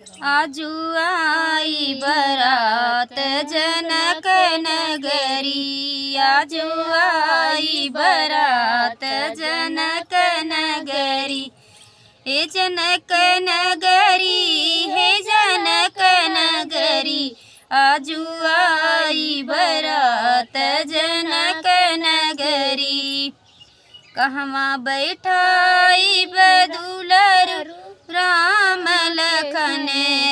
आजू आई बरात जनक नगरी, आजू आई बरात जनक नगरी। हे जनक नगरी, हे जनक नगरी, आजू आई बरात जनक नगरी। कहवा बैठाई बदुलरू राम लखन,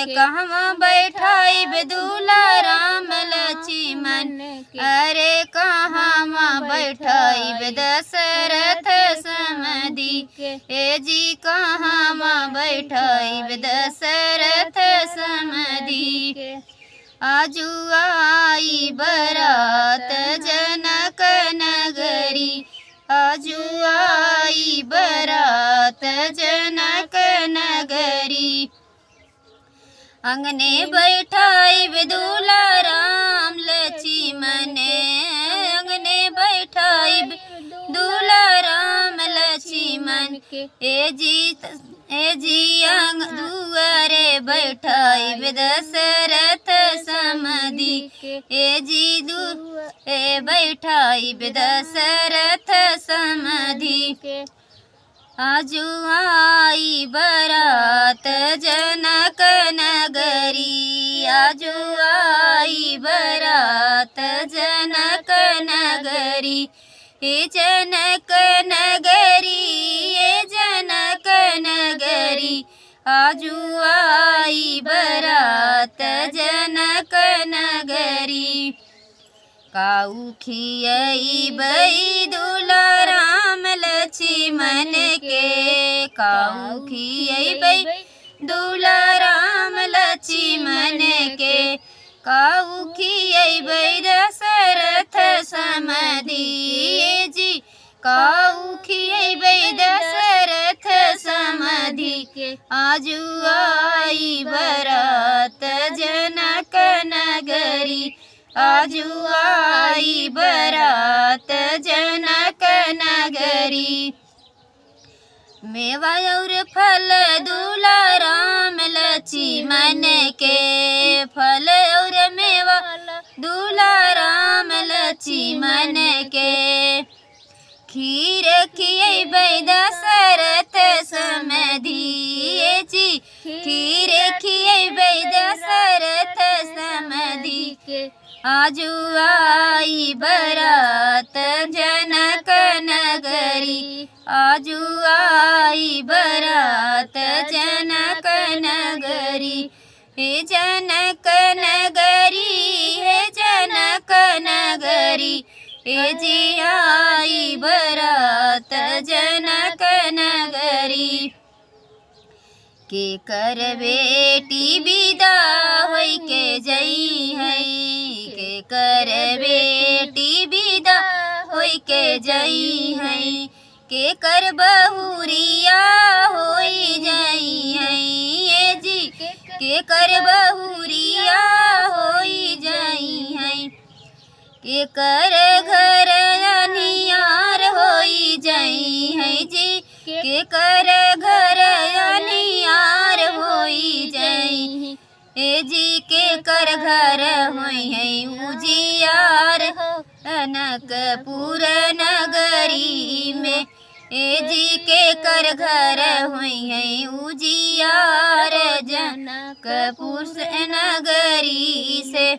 कहवा बैठाई बदुला राम लक्ष्मण। अरे कहवा बैठाई दशरथ समधि, ए जी कहवा बैठाई दशरथ समधि। आजू आई बरात जनक नगरी, आजू आई बरात जनक नगरी। अंगने बैठाई दूल्हा राम लक्ष्मण, अंगने बैठाई दूल्हा राम लक्ष्मण। ए जी अंग दुआरे बैठाई दशरथ समधि, ए जी दुआरे बैठाई दशरथ समधि। आजू आई बरात जनक नगरी, आजू आई बरात जनक नगरी। हे जनक नगरी, हे जनक नगरी, आजू आई बरात जनक नगरी। काऊ खियई बई दूल्हा राम लक्ष्मण के, काऊ खियई बई दूल्हा राम लक्ष्मण के। काऊ खियई बई दशरथ समधि, जी काऊ खियई बई दशरथ समधि के। आजू आई बरात जनक नगरी, आजू आई बरात जनक नगरी। मेवा और फल दूल्हा राम लक्ष्मण के, फल और मेवा दूल्हा राम लक्ष्मण के। खीर खियई बई दशरथ समधि, जी खीर खियई बई दशरथ समधि के। आजू आई बरात जनक नगरी, आजू आई बरात जनक नगरी। हे जनक नगरी, हे जनक नगरी, हे जी आई बरात जनक नगरी। के कर बेटी विदा होई के जई है, के कर बेटी विदा होई के जई है। के कर बहुरिया होई जई है, ये जी के कर बहुरिया होई जई है। के कर घर अनियार होई जई है, जी के कर घर अनियार होई जई। ए जी के कर घर होई है उजियार जनकपुर नगरी में। ए जी के कर घर होई है उजियार जनकपुर नगरी से।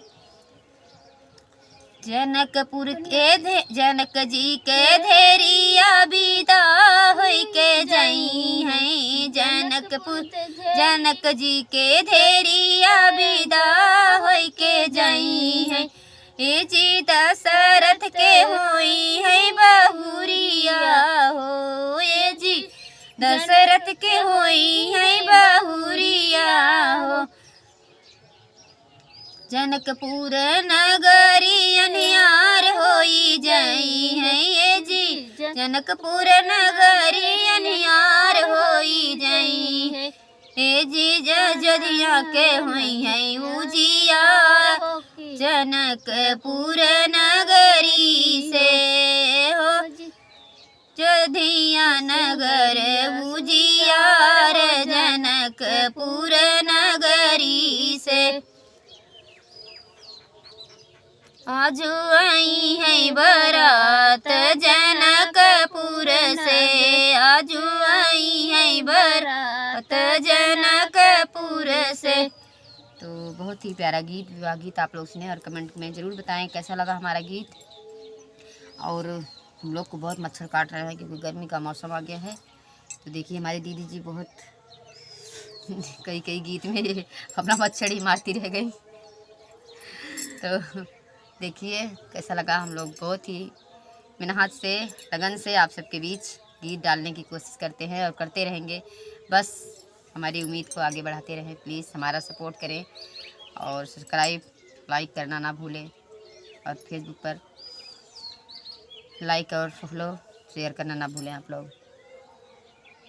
जनकपुर के जनक जी के धेरिया विदा होई के जई हैं, जनकपुर जनक जी के धेरिया विदा होई के जई हैं। ए जी दशरथ के होई है बहुरिया हो, ए जी दशरथ के होई है बहुरिया हो। जनकपुर नगरी अनियार होई जई है, ये जी जनकपुर नगरी अनियार होई जई है। ए जी जदिया के होई है उजियार जनकपुर नगरी से हो। जदिया नगर उजियार जनकपुर नगरी नगरी से। आजू आई है बारात जनकपुर से, आजू आई है बारात जनकपुर से। तो बहुत ही प्यारा गीत, विवाह गीत आप लोग सुने और कमेंट में ज़रूर बताएं कैसा लगा हमारा गीत। और हम लोग को बहुत मच्छर काट रहे हैं क्योंकि गर्मी का मौसम आ गया है। तो देखिए हमारी दीदी जी बहुत कई गीत में अपना मच्छर ही मारती रह गई। तो देखिए कैसा लगा। हम लोग बहुत ही मेहनत से, लगन से आप सबके बीच गीत डालने की कोशिश करते हैं और करते रहेंगे। बस हमारी उम्मीद को आगे बढ़ाते रहें। प्लीज़ हमारा सपोर्ट करें और सब्सक्राइब लाइक करना ना भूलें, और फेसबुक पर लाइक और फॉलो शेयर करना ना भूलें आप लोग।